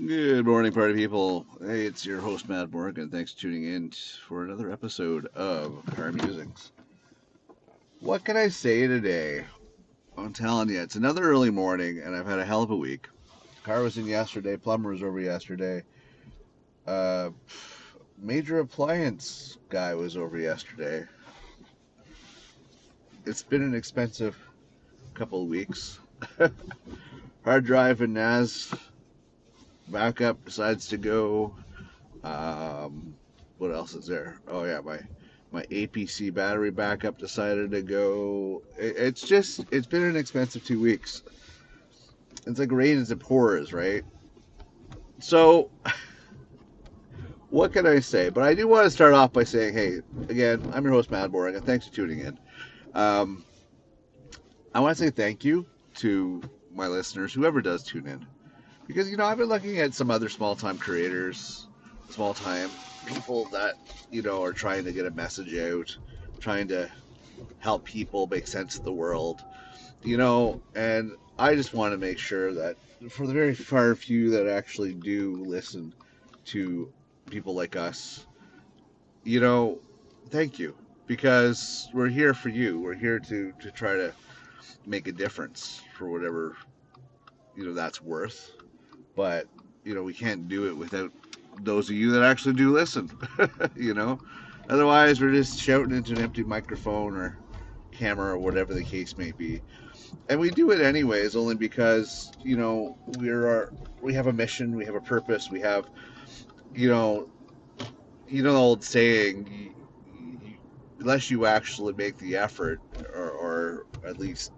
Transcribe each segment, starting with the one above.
Good morning, party people. Hey, it's your host, Matt Morgan. Thanks for tuning in for another episode of Car Musings. What can I say today? I'm telling you, it's another early morning, and I've had a hell of a week. Car was in yesterday, plumber was over yesterday. Uh, Major appliance guy was over yesterday. It's been an expensive couple of weeks. Hard drive and NAS backup decides to go. Um, what else is there? Oh yeah, my APC battery backup decided to go. It's been an expensive 2 weeks. It's like rain as it pours, right? So what can I say? But I do want to start off by saying, hey, again, I'm your host Matt Boring, and thanks for tuning in. Um, I want to say thank you to my listeners, whoever does tune in, because I've been looking at some other small time creators, small time people that are trying to get a message out, trying to help people make sense of the world, and I just want to make sure that for the very far few that actually do listen to people like us, you know, thank you, because we're here for you. We're here to try to make a difference for whatever that's worth. But we can't do it without those of you that actually do listen. you know, Otherwise we're just shouting into an empty microphone or camera or whatever the case may be. And we do it anyways, only because we have a mission, we have a purpose, we have you know the old saying, unless you actually make the effort, or at least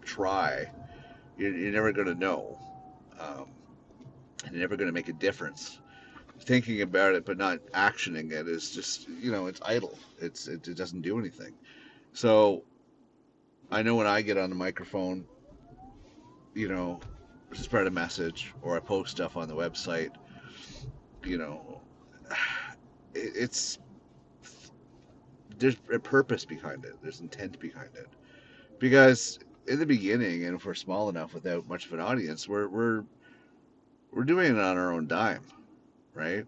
try, you're never going to know, um, and you're never going to make a difference. Thinking about it but not actioning it is just it's idle. It doesn't do anything. So I know when I get on the microphone, you know, spread a message or I post stuff on the website, you know, it's there's a purpose behind it. There's intent behind it. Because in the beginning, and if we're small enough without much of an audience, we're doing it on our own dime, right?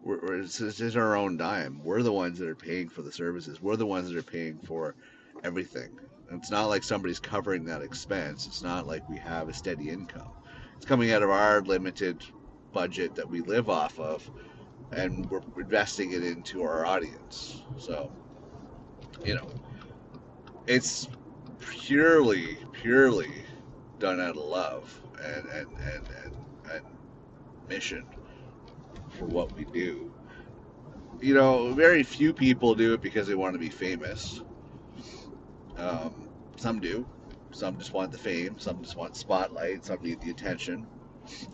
It's our own dime. We're the ones that are paying for the services. We're the ones that are paying for everything. It's not like somebody's covering that expense. It's not like we have a steady income. It's coming out of our limited budget that we live off of, and we're investing it into our audience. So, you know, it's purely done out of love and mission for what we do. Very few people do it because they want to be famous. Some do. Some just want the fame. Some just want spotlight. Some need the attention,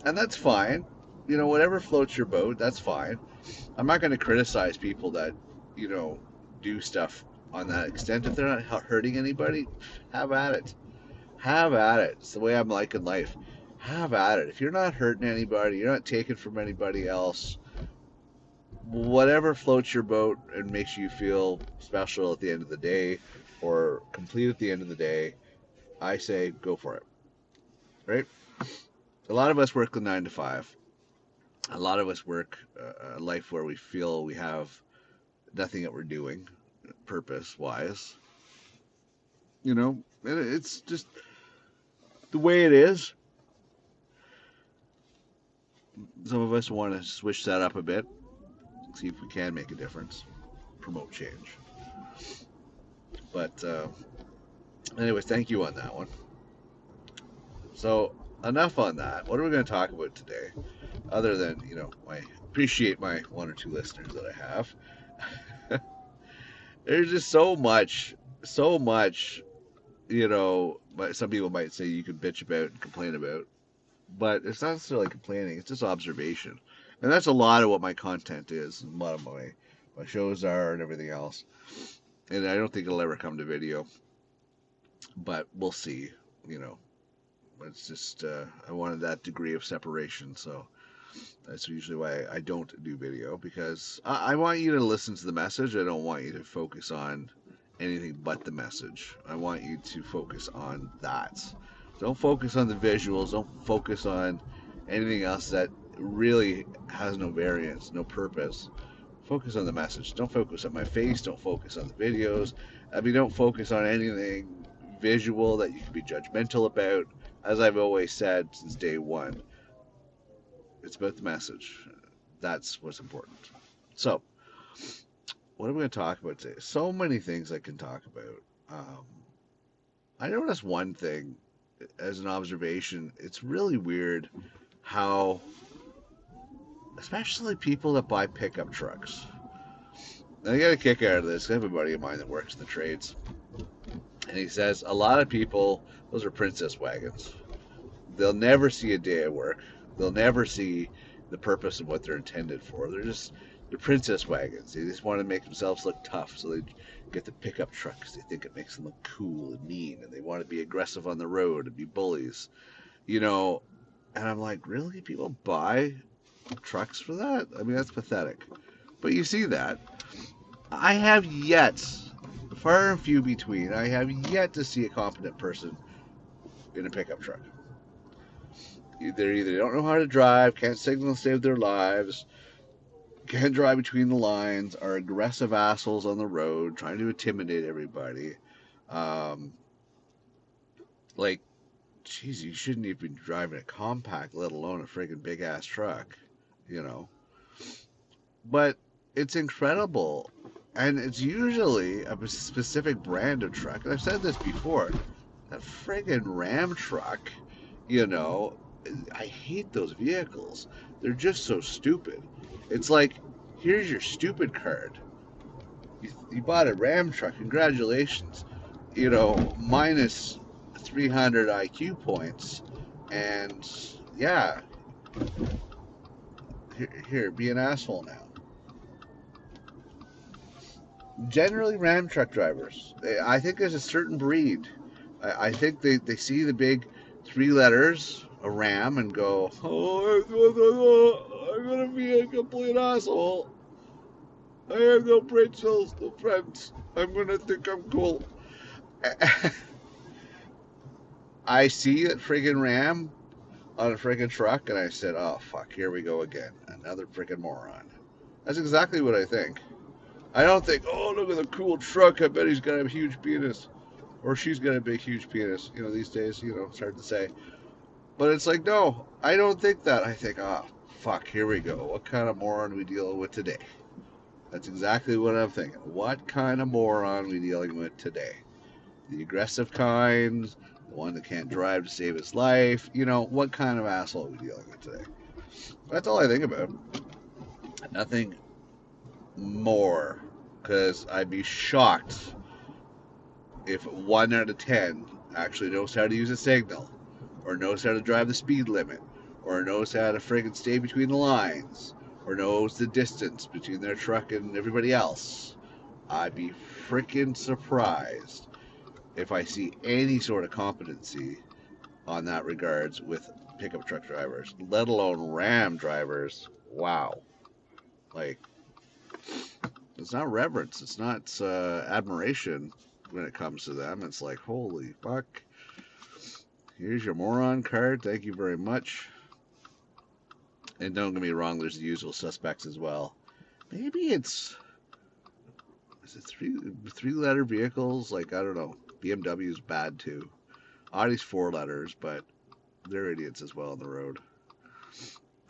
and that's fine. Whatever floats your boat, that's fine. I'm not going to criticize people that you know do stuff on that extent. If they're not hurting anybody, have at it. Have at it. It's the way I'm like in life. Have at it. If you're not hurting anybody, you're not taking from anybody else, whatever floats your boat and makes you feel special at the end of the day or complete at the end of the day, I say go for it. Right? A lot of us work the 9 to 5. A lot of us work a life where we feel we have nothing that we're doing purpose wise. It's just the way it is. Some of us want to switch that up a bit, see if we can make a difference, promote change. But anyways, thank you on that one. So enough on that. What are we going to talk about today? Other than I appreciate my one or two listeners that I have. There's just so much. Some people might say you can bitch about and complain about, but it's not necessarily complaining. It's just observation, and that's a lot of what my content is. And a lot of my shows are and everything else. And I don't think it'll ever come to video, but we'll see. You know, it's just I wanted that degree of separation, so that's usually why I don't do video, because I want you to listen to the message. I don't want you to focus on anything but the message. I want you to focus on that. Don't focus on the visuals. Don't focus on anything else that really has no variance, no purpose. Focus on the message. Don't focus on my face. Don't focus on the videos. I mean, don't focus on anything visual that you can be judgmental about. As I've always said since day one, it's about the message. That's what's important. So, what am I going to talk about today? So many things I can talk about. Um, I noticed one thing as an observation. It's really weird how, especially people that buy pickup trucks, and I get a kick out of this. I have a buddy of mine that works in the trades, and he says a lot of people, those are princess wagons. They'll never see a day of work. They'll never see the purpose of what they're intended for. They're princess wagons. They just want to make themselves look tough, so they get the pickup truck because they think it makes them look cool and mean, and they want to be aggressive on the road and be bullies, you know. And I'm like, really? People buy trucks for that? I mean, that's pathetic. But you see that. I have yet, far and few between, I have yet to see a competent person in a pickup truck. They either don't know how to drive, can't signal to save their lives, can't drive between the lines, are aggressive assholes on the road, trying to intimidate everybody. Um, like, geez, you shouldn't even be driving a compact, let alone a friggin' big ass truck, you know. But it's incredible. And it's usually a specific brand of truck. And I've said this before. That friggin' Ram truck, you know, I hate those vehicles. They're just so stupid. It's like, here's your stupid card. You bought a Ram truck. Congratulations. You know, minus 300 IQ points. And yeah, here, be an asshole now. Generally, Ram truck drivers. I think there's a certain breed. I think they see the big three letters, a Ram, and go, oh, I'm going to be a complete asshole. I have no principles, no friends. I'm going to think I'm cool. I see that friggin' Ram on a friggin' truck, and I said, oh, fuck, here we go again. Another friggin' moron. That's exactly what I think. I don't think, oh, look at the cool truck. I bet he's got a huge penis. Or she's got a big, huge penis. You know, these days, you know, it's hard to say. But it's like, no, I don't think that. I think, oh, fuck, here we go. What kind of moron are we dealing with today? That's exactly what I'm thinking. What kind of moron are we dealing with today? The aggressive kind, the one that can't drive to save his life. You know, what kind of asshole are we dealing with today? That's all I think about. Nothing more, because I'd be shocked if 1 out of 10 actually knows how to use a signal, or knows how to drive the speed limit, or knows how to friggin' stay between the lines, or knows the distance between their truck and everybody else. I'd be freaking surprised if I see any sort of competency on that regards with pickup truck drivers, let alone Ram drivers. Wow. Like, it's not reverence. It's not admiration when it comes to them. It's like, holy fuck. Here's your moron card. Thank you very much. And don't get me wrong, there's the usual suspects as well. Maybe is it three letter vehicles? Like, I don't know. BMW's bad too. Audi's 4 letters, but they're idiots as well on the road.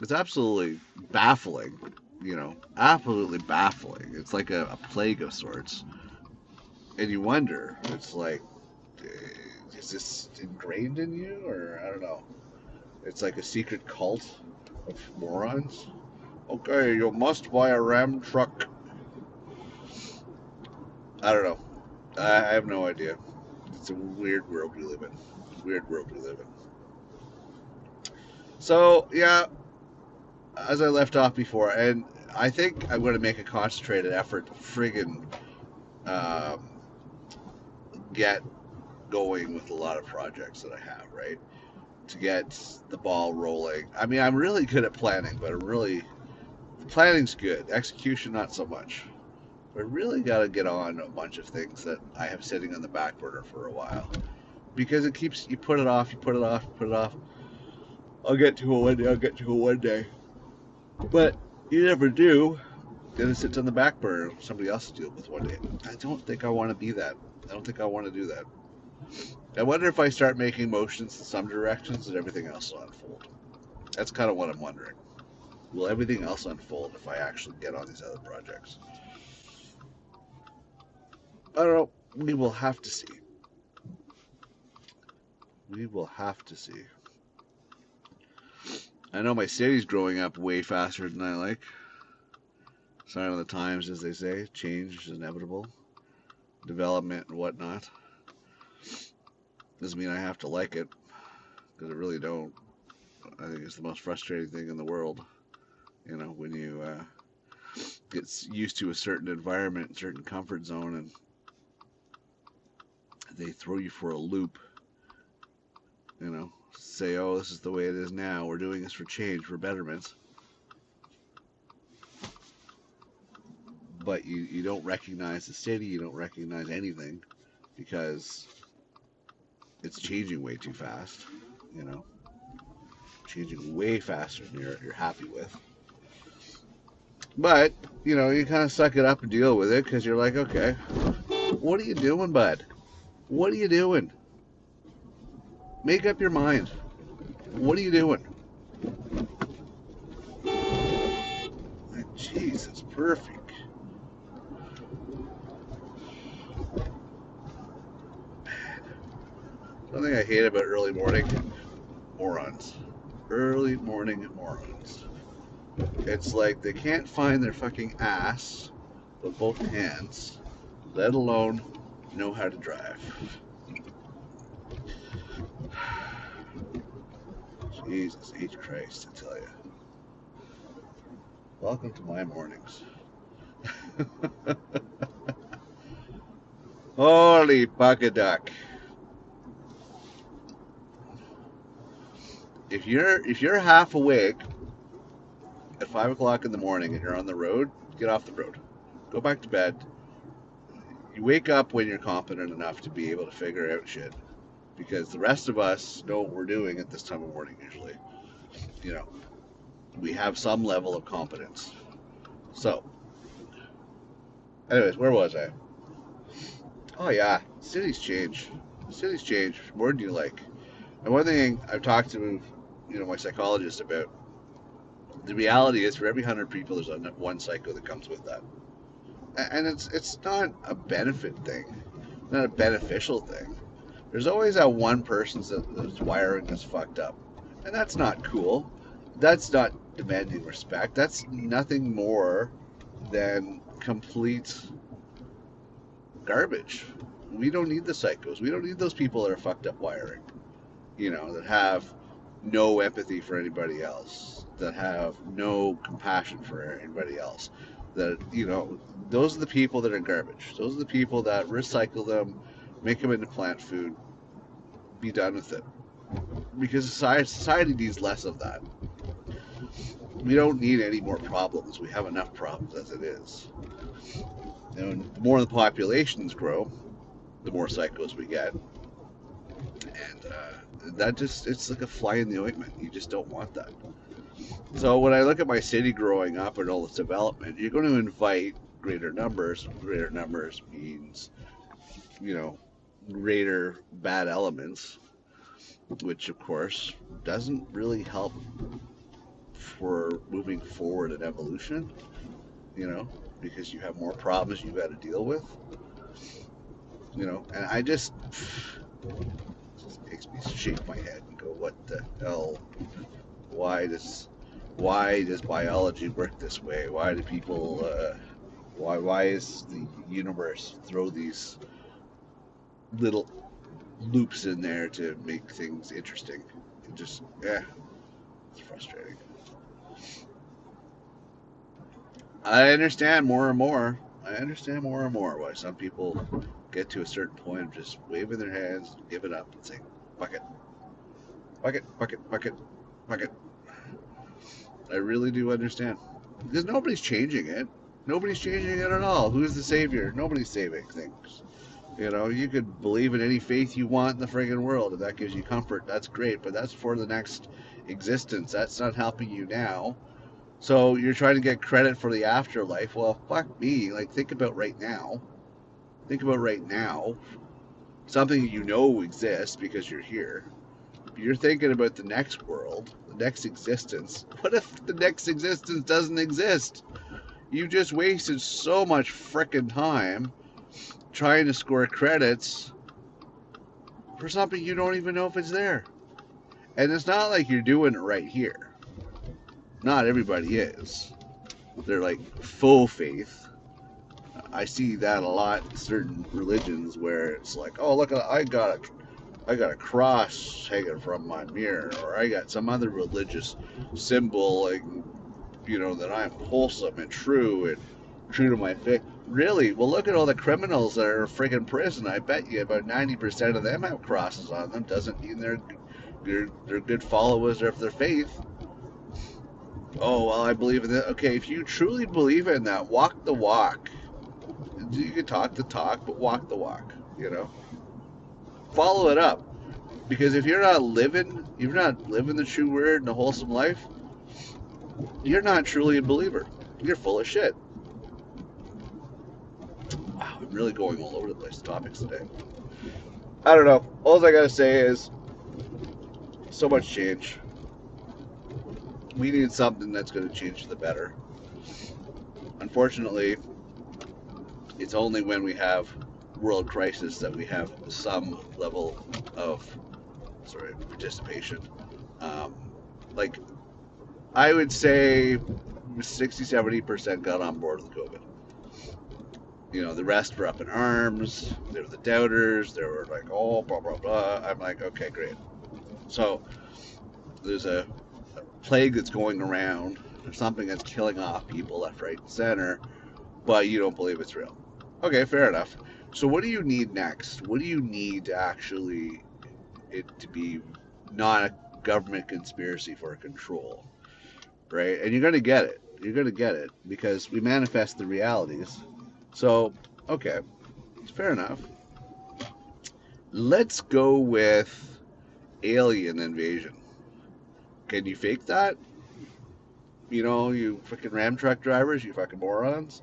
It's absolutely baffling. You know, absolutely baffling. It's like a plague of sorts. And you wonder, it's like, is this ingrained in you? Or, I don't know. It's like a secret cult of morons. Okay, you must buy a Ram truck. I don't know. I have no idea. It's a weird world we live in. Weird world we live in. So, yeah, as I left off before, and I think I'm going to make a concentrated effort to friggin' get going with a lot of projects that I have, right? To get the ball rolling. I mean, I'm really good at planning, but planning's good. Execution, not so much. But I really got to get on a bunch of things that I have sitting on the back burner for a while. Because it keeps, you put it off, you put it off, you put it off. I'll get to it one day. I'll get to it one day. But you never do. Then it sits on the back burner. Somebody else to deal with one day. I don't think I want to be that. I don't think I want to do that. I wonder if I start making motions in some directions that everything else will unfold. That's kind of what I'm wondering. Will everything else unfold if I actually get on these other projects? I don't know. We will have to see. We will have to see. I know my city's growing up way faster than I like. Sign of the times, as they say. Change is inevitable. Development and whatnot. Doesn't mean I have to like it, because I really don't. I think it's the most frustrating thing in the world. You know, when you get used to a certain environment, certain comfort zone, and they throw you for a loop. You know, say, oh, this is the way it is now. We're doing this for change, for betterment. But you don't recognize the city, you don't recognize anything, because it's changing way too fast. You know, changing way faster than you're happy with. But, you know, you kind of suck it up and deal with it, because you're like, okay, what are you doing, bud? What are you doing? Make up your mind. What are you doing? Jeez, it's perfect. Something I hate about early morning morons. Early morning morons. It's like they can't find their fucking ass with both hands, let alone know how to drive. Jesus H. Christ, I tell you. Welcome to my mornings. Holy buckaduck. If you're half awake at 5 o'clock in the morning and you're on the road, get off the road. Go back to bed. You wake up when you're competent enough to be able to figure out shit. Because the rest of us know what we're doing at this time of morning usually. You know, we have some level of competence. So, anyways, where was I? Oh yeah, cities change. Cities change more than you like. And one thing I've talked to, my psychologist about, the reality is for every 100 people, there's one psycho that comes with that. And it's not a benefit thing, not a beneficial thing. There's always that one person that's wiring that's fucked up. And that's not cool. That's not demanding respect. That's nothing more than complete garbage. We don't need the psychos. We don't need those people that are fucked up wiring. That have no empathy for anybody else, that have no compassion for anybody else. That, those are the people that are garbage. Those are the people that recycle them, make them into plant food, be done with it. Because society needs less of that. We don't need any more problems. We have enough problems as it is. The more the populations grow, the more psychos we get. And it's like a fly in the ointment. You just don't want that. So when I look at my city growing up and all this development, you're going to invite greater numbers. Greater numbers means, greater bad elements, which of course doesn't really help for moving forward in evolution, because you have more problems you've got to deal with, and I just makes me shake my head and go, what the hell? Why does biology work this way? Why do people why is the universe throw these little loops in there to make things interesting? It's frustrating. I understand more and more why some people get to a certain point of just waving their hands, give it up, and saying, "Fuck it, fuck it, fuck it, fuck it, fuck it." I really do understand, because nobody's changing it. Nobody's changing it at all. Who's the savior? Nobody's saving things. You know, you could believe in any faith you want in the friggin' world. If that gives you comfort, that's great. But that's for the next existence. That's not helping you now. So you're trying to get credit for the afterlife. Well, fuck me. Like, think about right now. Think about right now. Something you know exists because you're here. You're thinking about the next world, the next existence. What if the next existence doesn't exist? You just wasted so much frickin' time trying to score credits for something you don't even know if it's there. And it's not like you're doing it right here. Not everybody is. They're like full faith. I see that a lot in certain religions where it's like, oh look, I got a cross hanging from my mirror, or I got some other religious symbol, like, you know, that I'm wholesome and true to my faith. Really? Well, look at all the criminals that are in friggin' prison. I bet you about 90% of them have crosses on them. Doesn't mean they're good followers of their faith. Oh well, I believe in that. Okay, if you truly believe in that, walk the walk. You can talk the talk, but walk the walk. You know, follow it up. Because if you're not living the true word and the wholesome life, you're not truly a believer. You're full of shit. Wow, I'm really going all over the place with topics today. I don't know. All I gotta say is, so much change. We need something that's going to change for the better. Unfortunately, it's only when we have world crisis that we have some level of participation. Um, like, I would say 60-70% got on board with COVID. You know, the rest were up in arms. They were the doubters. They were like, oh, blah, blah, blah. I'm like, okay, great. So there's a plague that's going around. There's something that's killing off people left, right, and center, but you don't believe it's real. Okay, fair enough. So what do you need next? What do you need to actually it to be not a government conspiracy for control, right? And you're going to get it. You're going to get it because we manifest the realities. So, okay, fair enough. Let's go with alien invasion. Can you fake that? You know, you fucking Ram truck drivers, you fucking morons.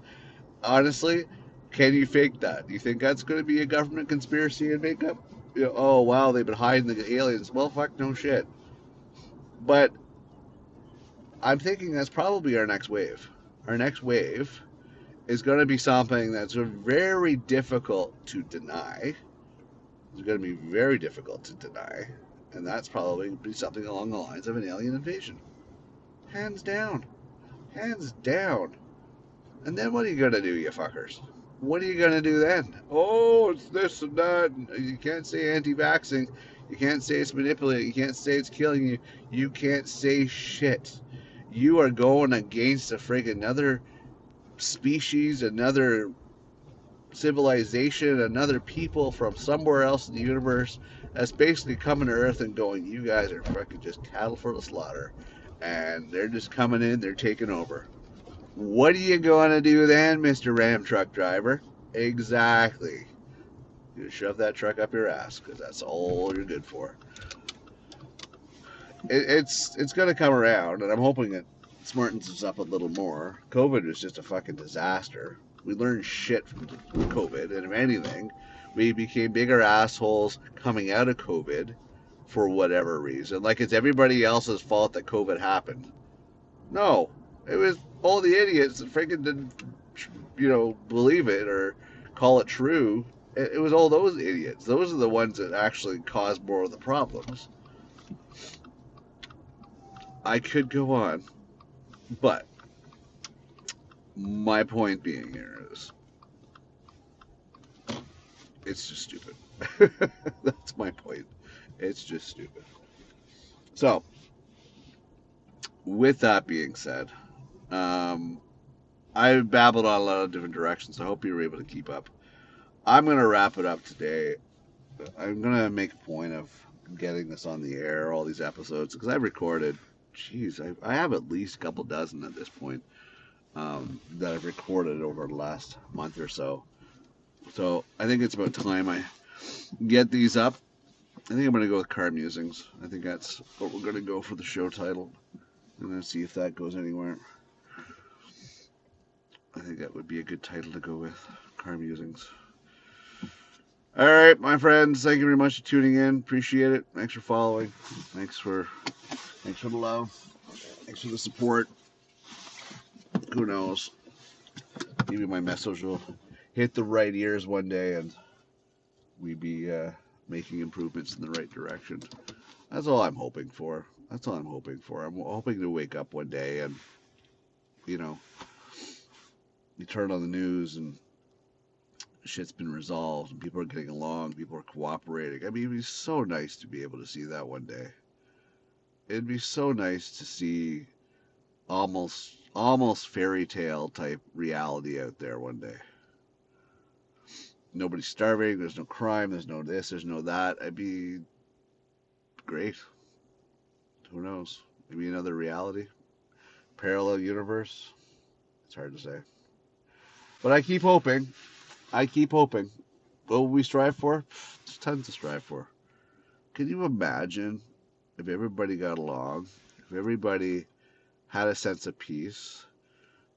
Honestly, can you fake that? Do you think that's going to be a government conspiracy and makeup? You know, oh, wow, they've been hiding the aliens. Well, fuck, no shit. But I'm thinking that's probably our next wave. Our next wave is going to be something that's very difficult to deny. It's going to be very difficult to deny. And that's probably be something along the lines of an alien invasion. Hands down. Hands down. And then what are you going to do, you fuckers? What are you going to do then? Oh, it's this and that. You can't say anti-vaxxing. You can't say it's manipulating. You can't say it's killing you. You can't say shit. You are going against a friggin' another species, another civilization, another people from somewhere else in the universe that's basically coming to Earth and going, you guys are fucking just cattle for the slaughter. And they're just coming in, they're taking over. What are you going to do then, Mr. Ram truck driver? Exactly. You shove that truck up your ass because that's all you're good for. It's going to come around, and I'm hoping it smartens us up a little more. COVID was just a fucking disaster. We learned shit from COVID, and if anything, we became bigger assholes coming out of COVID for whatever reason. Like it's everybody else's fault that COVID happened. No, it was all the idiots that freaking didn't, believe it or call it true. It was all those idiots. Those are the ones that actually caused more of the problems. I could go on, but my point being here is it's just stupid. That's my point. It's just stupid. So, with that being said, I babbled on a lot of different directions. I hope you were able to keep up. I'm going to wrap it up today. I'm going to make a point of getting this on the air, all these episodes, because I've recorded, I have at least a couple dozen at this point that I've recorded over the last month or so So I think it's about time I get these up. I think I'm going to go with Car Musings. I think that's what we're going to go for the show title. I'm going to see if that goes anywhere. I think that would be a good title to go with. Car Musings. All right, my friends. Thank you very much for tuning in. Appreciate it. Thanks for following. Thanks for the love. Thanks for the support. Who knows? Maybe my message will hit the right ears one day and we be making improvements in the right direction. That's all I'm hoping for. That's all I'm hoping for. I'm hoping to wake up one day and, you know, you turn on the news and shit's been resolved and people are getting along, people are cooperating. I mean, it'd be so nice to be able to see that one day. It'd be so nice to see almost fairy tale type reality out there one day. Nobody's starving, there's no crime, there's no this, there's no that. I'd be great. Who knows? Maybe another reality, parallel universe. It's hard to say. But I keep hoping. I keep hoping. What will we strive for? There's tons to strive for. Can you imagine if everybody got along? If everybody had a sense of peace?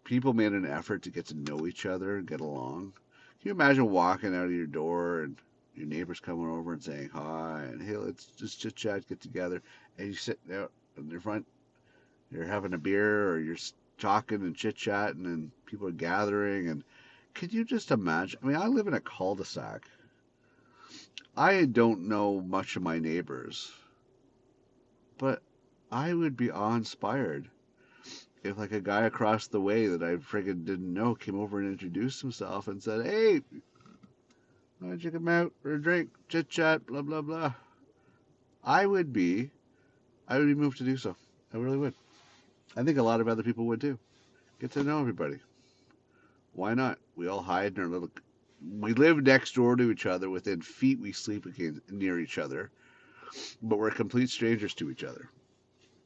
People made an effort to get to know each other and get along. Can you imagine walking out of your door and your neighbors coming over and saying hi and hey, let's just chit chat, get together, and you sit out in the front, you're having a beer or you're talking and chit chatting and people are gathering and could you just imagine? I mean, I live in a cul-de-sac. I don't know much of my neighbors, but I would be awe-inspired if like a guy across the way that I friggin' didn't know came over and introduced himself and said, "Hey, why don't you come out for a drink, chit chat, blah blah blah." I would be, I would be moved to do so. I really would. I think a lot of other people would too. Get to know everybody. Why not? We all hide in our little. We live next door to each other. Within feet, we sleep near each other, but we're complete strangers to each other.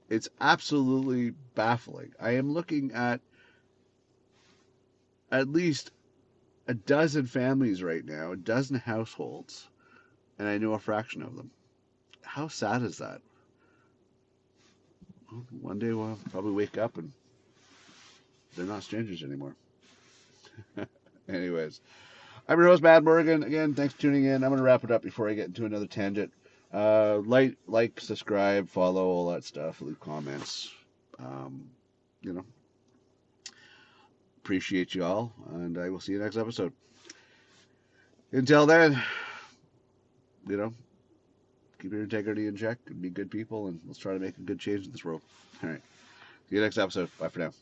It's absolutely baffling. I am looking at least a dozen families right now, a dozen households, and I know a fraction of them. How sad is that? Well, one day we'll probably wake up and they're not strangers anymore. Anyways, I'm your host, Matt Morgan. Again, thanks for tuning in. I'm going to wrap it up before I get into another tangent. Like, subscribe, follow, all that stuff. Leave comments. Um, you know, appreciate you all, and I will see you next episode. Until then, you know, keep your integrity in check and be good people, and let's try to make a good change in this world. All right. See you next episode. Bye for now.